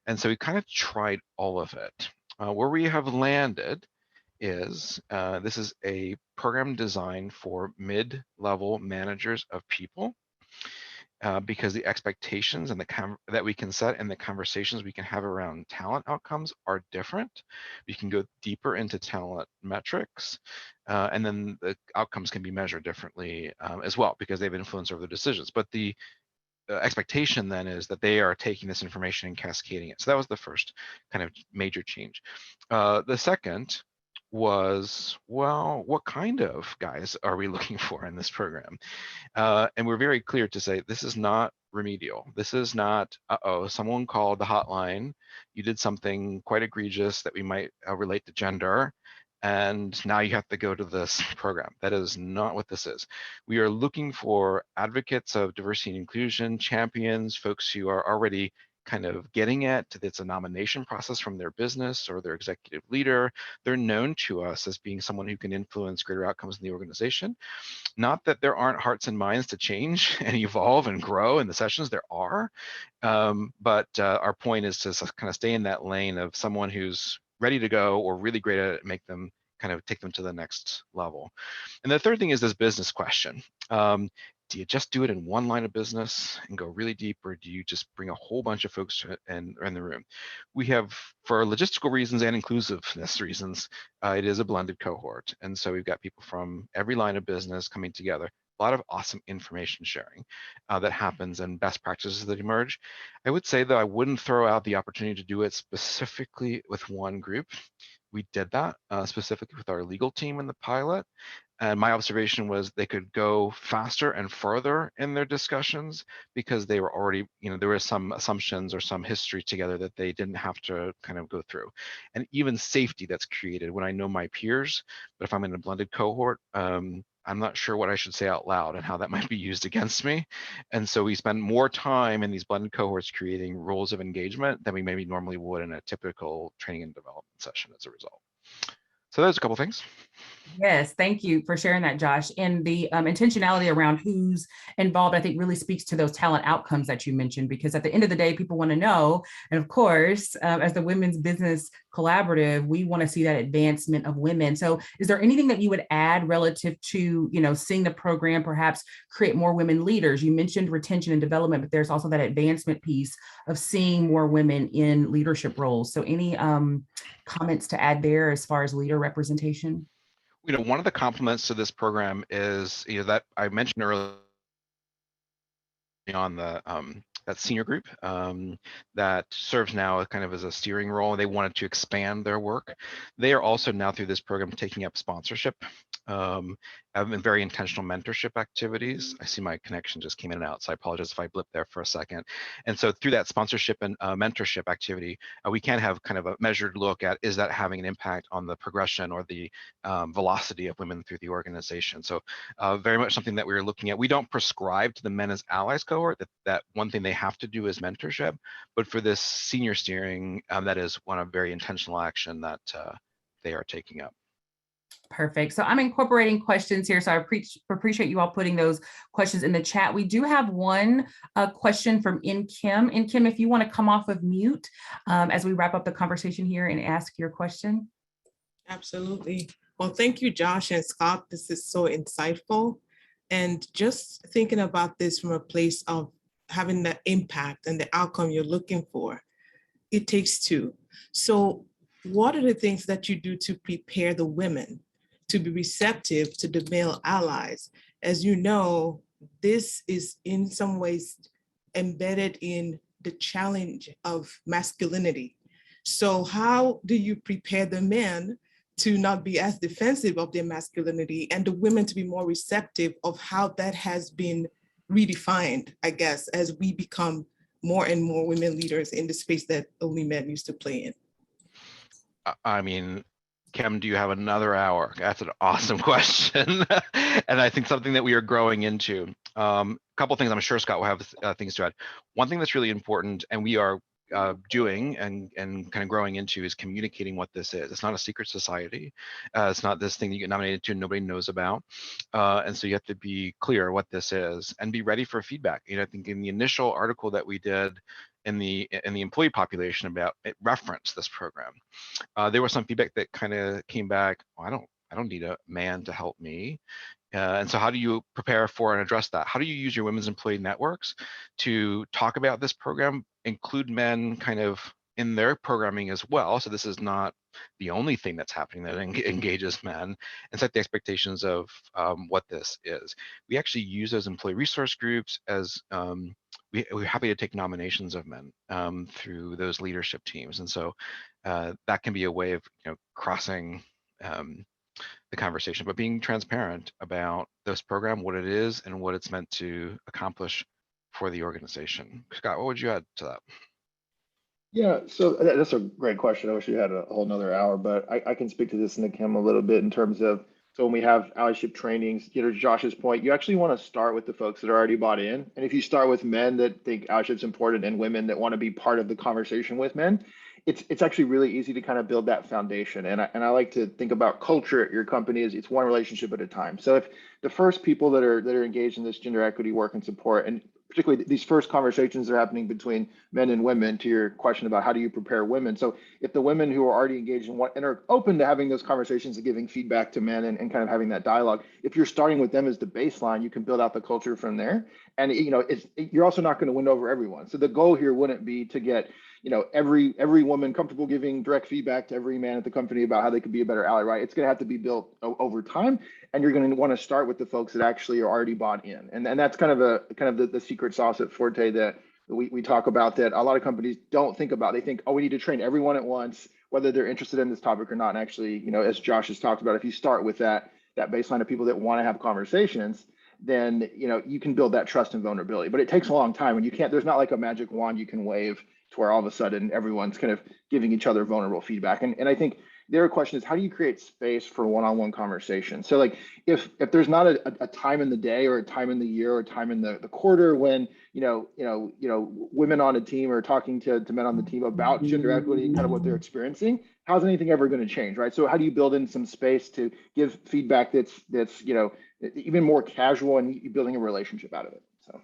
And so we kind of tried all of it. Where we have landed is this is a program designed for mid-level managers of people, because the expectations and that we can set and the conversations we can have around talent outcomes are different. We can go deeper into talent metrics, and then the outcomes can be measured differently as well, because they have influence over the decisions. But the expectation then is that they are taking this information and cascading it. So that was the first kind of major change. The second was, well, what kind of guys are we looking for in this program? And we're very clear to say this is not remedial. This is not, someone called the hotline, you did something quite egregious that we might relate to gender, and now you have to go to this program. That is not what this is. We are looking for advocates of diversity and inclusion, champions, folks who are already kind of getting it. It's a nomination process from their business or their executive leader. They're known to us as being someone who can influence greater outcomes in the organization. Not that there aren't hearts and minds to change and evolve and grow in the sessions, there are. But our point is to kind of stay in that lane of someone who's ready to go or really great at it, make them kind of take them to the next level. And the third thing is this business question. Do you just do it in one line of business and go really deep, or do you just bring a whole bunch of folks in the room? We have, for logistical reasons and inclusiveness reasons, it is a blended cohort. And so we've got people from every line of business coming together. A lot of awesome information sharing that happens and best practices that emerge. I would say that I wouldn't throw out the opportunity to do it specifically with one group. We did that specifically with our legal team in the pilot. And my observation was they could go faster and further in their discussions because they were already, there were some assumptions or some history together that they didn't have to kind of go through. And even safety that's created when I know my peers, but if I'm in a blended cohort, I'm not sure what I should say out loud and how that might be used against me. And so we spend more time in these blended cohorts creating rules of engagement than we maybe normally would in a typical training and development session as a result. So there's a couple things. Yes, thank you for sharing that, Josh. And the intentionality around who's involved, I think, really speaks to those talent outcomes that you mentioned, because at the end of the day, people want to know. And of course, as the Women's Business Collaborative, we want to see that advancement of women. So is there anything that you would add relative to, seeing the program perhaps create more women leaders? You mentioned retention and development, but there's also that advancement piece of seeing more women in leadership roles. So any comments to add there as far as leader representation? One of the compliments to this program is, that I mentioned earlier on the that senior group that serves now kind of as a steering role. They wanted to expand their work. They are also now through this program taking up sponsorship. I've been very intentional mentorship activities. I see my connection just came in and out, so I apologize if I blipped there for a second. And so through that sponsorship and mentorship activity, we can have kind of a measured look at, is that having an impact on the progression or the velocity of women through the organization? So very much something that we're looking at. We don't prescribe to the Men as Allies cohort that one thing they have to do is mentorship, but for this senior steering, that is one of very intentional action that they are taking up. Perfect. So I'm incorporating questions here. So I appreciate you all putting those questions in the chat. We do have one question from In Kim. In Kim, if you want to come off of mute as we wrap up the conversation here and ask your question. Absolutely. Well, thank you, Josh and Scott. This is so insightful. And just thinking about this from a place of having the impact and the outcome you're looking for, it takes two. So what are the things that you do to prepare the women to be receptive to the male allies? As you know, this is in some ways embedded in the challenge of masculinity. So how do you prepare the men to not be as defensive of their masculinity and the women to be more receptive of how that has been redefined, I guess, as we become more and more women leaders in the space that only men used to play in? I mean, Kim, do you have another hour? That's an awesome question. And I think something that we are growing into. A couple things, I'm sure Scott will have things to add. One thing that's really important, and we are doing and kind of growing into, is communicating what this is. It's not a secret society. It's not this thing that you get nominated to and nobody knows about. And so you have to be clear what this is and be ready for feedback. You know, I think in the initial article that we did in the employee population about it, referenced this program. There was some feedback that kind of came back. Oh, I don't need a man to help me. And so how do you prepare for and address that? How do you use your women's employee networks to talk about this program, include men kind of in their programming as well? So this is not the only thing that's happening that engages men, and set the expectations of what this is. We actually use those employee resource groups as we're happy to take nominations of men through those leadership teams. And so that can be a way of crossing the conversation, but being transparent about this program, what it is, and what it's meant to accomplish for the organization. Scott, what would you add to that? Yeah, so that's a great question. I wish we had a whole nother hour, but I can speak to this in the Kim a little bit in terms of, so when we have allyship trainings, to Josh's point, you actually want to start with the folks that are already bought in. And if you start with men that think allyship's important and women that want to be part of the conversation with men, it's actually really easy to kind of build that foundation. And I like to think about culture at your company as it's one relationship at a time. So if the first people that are engaged in this gender equity work and support, and particularly these first conversations are happening between men and women, to your question about how do you prepare women. So if the women who are already engaged in what and are open to having those conversations and giving feedback to men and kind of having that dialogue, if you're starting with them as the baseline, you can build out the culture from there. And you're also not going to win over everyone. So the goal here wouldn't be to get every woman comfortable giving direct feedback to every man at the company about how they could be a better ally, right? It's going to have to be built over time, and you're going to want to start with the folks that actually are already bought in, and that's kind of the secret sauce at Forte that we talk about, that a lot of companies don't think about. They think, oh, we need to train everyone at once, whether they're interested in this topic or not. And actually, as Josh has talked about, if you start with that baseline of people that want to have conversations, then you can build that trust and vulnerability. But it takes a long time, and you can't. There's not like a magic wand you can wave to where all of a sudden everyone's kind of giving each other vulnerable feedback. And I think their question is, how do you create space for one-on-one conversation? So like if there's not a time in the day or a time in the year or a time in the quarter when women on a team are talking to men on the team about gender equity and kind of what they're experiencing, how's anything ever going to change, right? So how do you build in some space to give feedback that's even more casual and building a relationship out of it? So.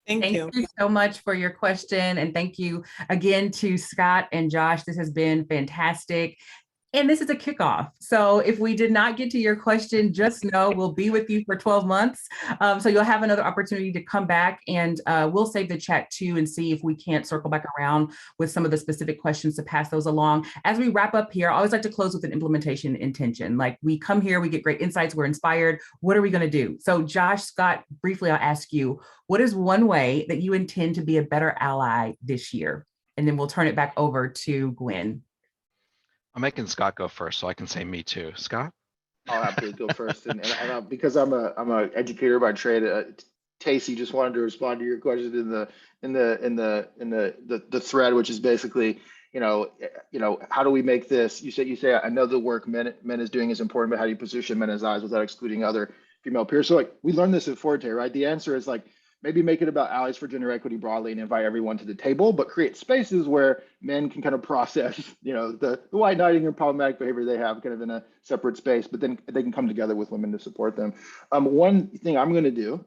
Thank you so much for your question. And thank you again to Scott and Josh. This has been fantastic. And this is a kickoff. So if we did not get to your question, just know we'll be with you for 12 months. So you'll have another opportunity to come back, and we'll save the chat too and see if we can't circle back around with some of the specific questions to pass those along. As we wrap up here, I always like to close with an implementation intention. Like, we come here, we get great insights, we're inspired. What are we going to do? So Josh, Scott, briefly, I'll ask you, what is one way that you intend to be a better ally this year? And then we'll turn it back over to Gwen. I'm making Scott go first so I can say me too. Scott? I'll happily go first, and because I'm a educator by trade. Tacey just wanted to respond to your question in the thread, which is basically, how do we make this? You say I know the work men is doing is important, but how do you position men as allies without excluding other female peers? So like, we learned this at Forte, right? The answer is like, maybe make it about allies for gender equity broadly and invite everyone to the table, but create spaces where men can kind of process, the white knighting and problematic behavior they have kind of in a separate space, but then they can come together with women to support them. One thing I'm going to do,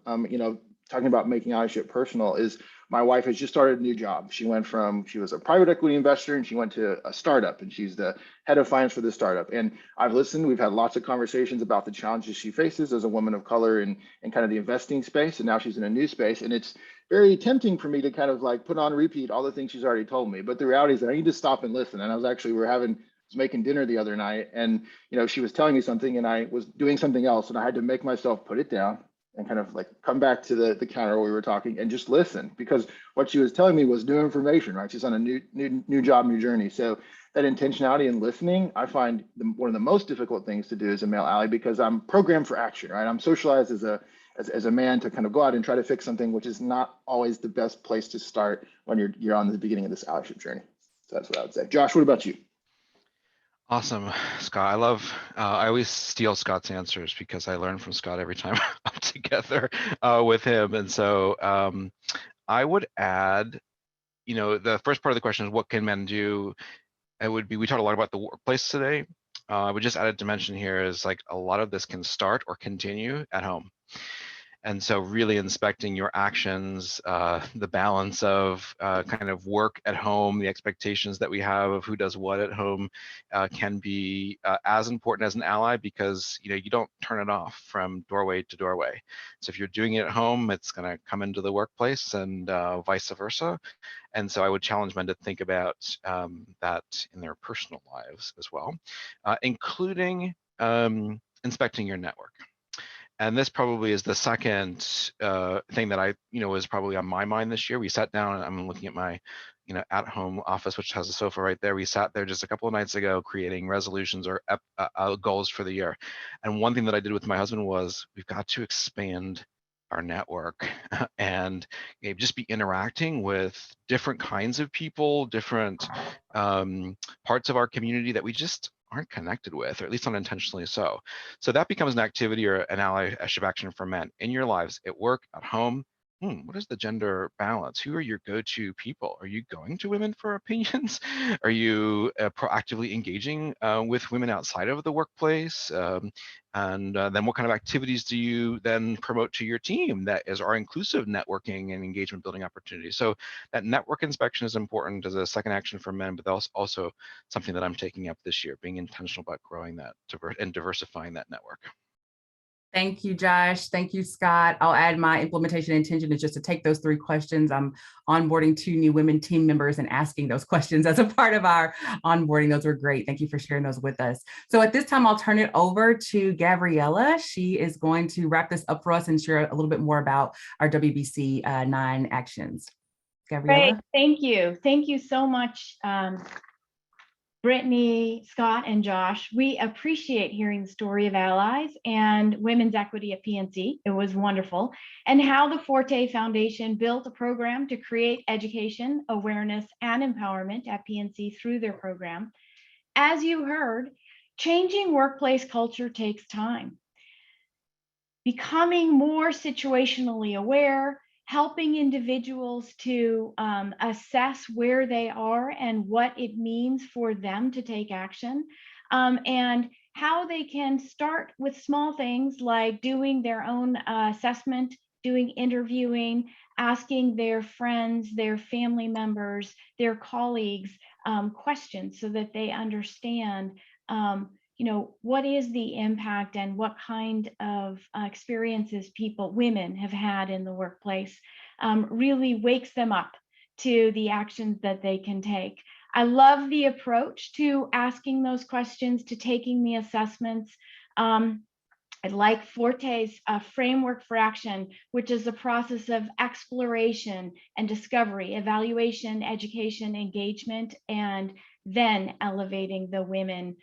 talking about making allyship personal, is my wife has just started a new job. She was a private equity investor and she went to a startup, and she's the head of finance for the startup. And I've listened, we've had lots of conversations about the challenges she faces as a woman of color in kind of the investing space. And now she's in a new space. And it's very tempting for me to kind of like put on repeat all the things she's already told me. But the reality is that I need to stop and listen. And we was making dinner the other night, and she was telling me something and I was doing something else, and I had to make myself put it down and kind of like come back to the counter where we were talking and just listen, because what she was telling me was new information, right? She's on a new job, new journey. So that intentionality and listening, I find one of the most difficult things to do as a male ally, because I'm programmed for action, right? I'm socialized as a man to kind of go out and try to fix something, which is not always the best place to start when you're on the beginning of this allyship journey. So that's what I would say. Josh, what about you? Awesome, Scott. I always steal Scott's answers because I learn from Scott every time I'm together with him. And so I would add, the first part of the question is what can men do? It would be, we talked a lot about the workplace today. I would just add a dimension here is like a lot of this can start or continue at home. And so really inspecting your actions, the balance of kind of work at home, the expectations that we have of who does what at home can be as important as an ally, because you don't turn it off from doorway to doorway. So if you're doing it at home, it's going to come into the workplace and vice versa. And so I would challenge men to think about that in their personal lives as well, including inspecting your network. And this probably is the second thing that was probably on my mind this year. We sat down, and I'm looking at my, at-home office, which has a sofa right there. We sat there just a couple of nights ago, creating resolutions or goals for the year. And one thing that I did with my husband was we've got to expand our network and just be interacting with different kinds of people, different parts of our community that we just aren't connected with, or at least unintentionally so. So that becomes an activity or an allyship action for men in your lives, at work, at home. What is the gender balance? Who are your go-to people? Are you going to women for opinions? Are you proactively engaging with women outside of the workplace? And then what kind of activities do you then promote to your team that are inclusive networking and engagement building opportunities? So that network inspection is important as a second action for men, but that's also something that I'm taking up this year, being intentional about growing that and diversifying that network. Thank you, Josh. Thank you, Scott. I'll add my implementation intention is just to take those 3 questions. I'm onboarding 2 new women team members and asking those questions as a part of our onboarding. Those were great. Thank you for sharing those with us. So at this time, I'll turn it over to Gabriella. She is going to wrap this up for us and share a little bit more about our WBC 9 actions. Gabriella? Great. Thank you. Thank you so much, Brittany, Scott, and Josh. We appreciate hearing the story of allies and women's equity at PNC. It was wonderful. And how the Forte Foundation built a program to create education, awareness, and empowerment at PNC through their program. As you heard, changing workplace culture takes time. Becoming more situationally aware, helping individuals to assess where they are and what it means for them to take action, and how they can start with small things like doing their own assessment, doing interviewing, asking their friends, their family members, their colleagues questions so that they understand what is the impact and what kind of experiences women have had in the workplace, really wakes them up to the actions that they can take. I love the approach to asking those questions, to taking the assessments. I like Forte's framework for action, which is a process of exploration and discovery, evaluation, education, engagement, and then elevating the women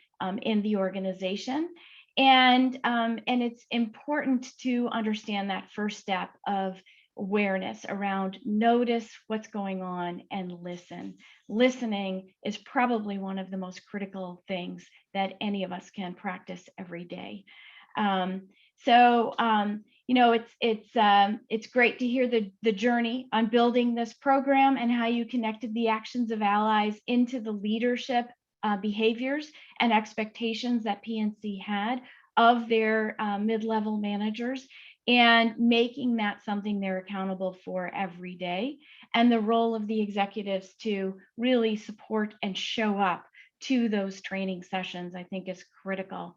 in the organization. And it's important to understand that first step of awareness around notice what's going on and listen. Listening is probably one of the most critical things that any of us can practice every day. It's great to hear the journey on building this program and how you connected the actions of allies into the leadership behaviors and expectations that PNC had of their mid-level managers, and making that something they're accountable for every day. And the role of the executives to really support and show up to those training sessions, I think, is critical.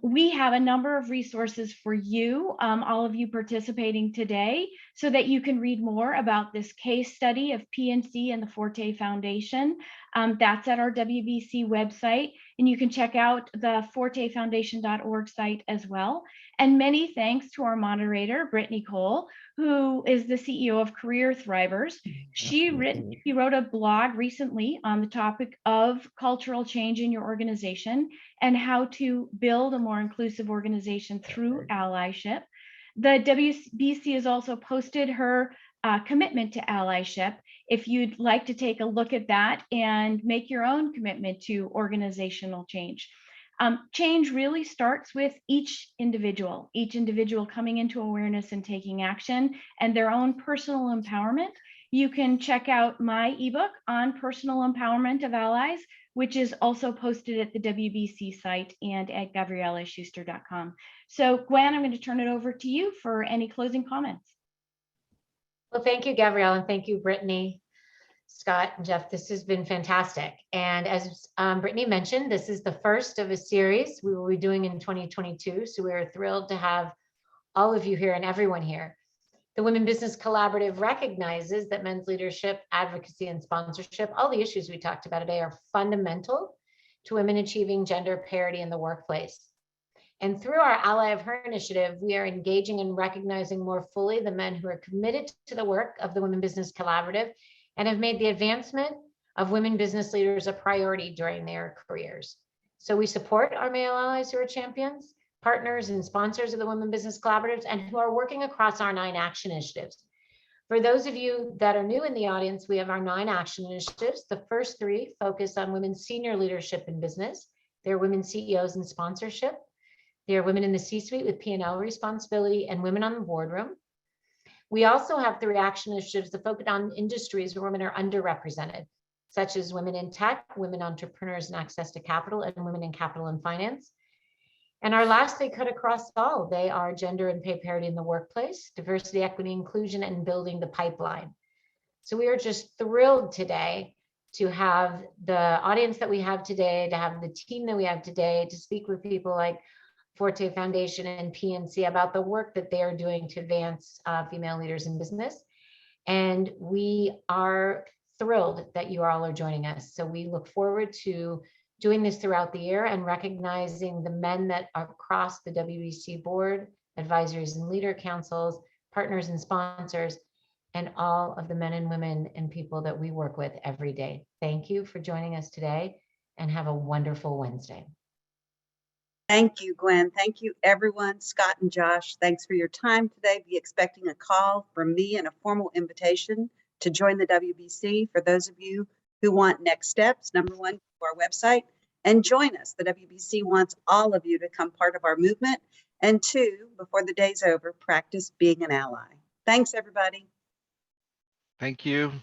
We have a number of resources for you, all of you participating today, so that you can read more about this case study of PNC and the Forte Foundation. That's at our WBC website, and you can check out the fortefoundation.org site as well. And many thanks to our moderator, Brittany Cole, who is the CEO of Career Thrivers. She wrote a blog recently on the topic of cultural change in your organization and how to build a more inclusive organization through allyship. The WBC has also posted her commitment to allyship if you'd like to take a look at that and make your own commitment to organizational change. Change really starts with each individual coming into awareness and taking action and their own personal empowerment. You can check out my ebook on personal empowerment of allies, which is also posted at the WBC site and at gabriellaschuster.com. So Gwen, I'm going to turn it over to you for any closing comments. Well, thank you, Gabrielle, and thank you, Brittany, Scott, and Jeff. This has been fantastic. And as Brittany mentioned, this is the first of a series we will be doing in 2022. So we are thrilled to have all of you here and everyone here. The Women Business Collaborative recognizes that men's leadership, advocacy, and sponsorship, all the issues we talked about today, are fundamental to women achieving gender parity in the workplace. And through our Ally of Her initiative, we are engaging and recognizing more fully the men who are committed to the work of the Women Business Collaborative and have made the advancement of women business leaders a priority during their careers. So we support our male allies who are champions, partners, and sponsors of the Women Business Collaboratives, and who are working across our 9 action initiatives. For those of you that are new in the audience, we have our 9 action initiatives. The first 3 focus on women's senior leadership in business. They're women CEOs and sponsorship. They're women in the C-suite with P&L responsibility, and women on the boardroom. We also have 3 action initiatives that focus on industries where women are underrepresented, such as women in tech, women entrepreneurs and access to capital, and women in capital and finance. And our last, they cut across all. They are gender and pay parity in the workplace, diversity, equity, inclusion, and building the pipeline. So we are just thrilled today to have the audience that we have today, to have the team that we have today, to speak with people like Forte Foundation and PNC about the work that they are doing to advance female leaders in business. And we are thrilled that you all are joining us. So we look forward to doing this throughout the year and recognizing the men that are across the WBC board, advisories and leader councils, partners and sponsors, and all of the men and women and people that we work with every day. Thank you for joining us today, and have a wonderful Wednesday. Thank you, Gwen. Thank you, everyone. Scott and Josh, thanks for your time today. Be expecting a call from me and a formal invitation to join the WBC. For those of you who want next steps, number 1, to our website and join us. The WBC wants all of you to become part of our movement. And 2, before the day's over, practice being an ally. Thanks, everybody. Thank you.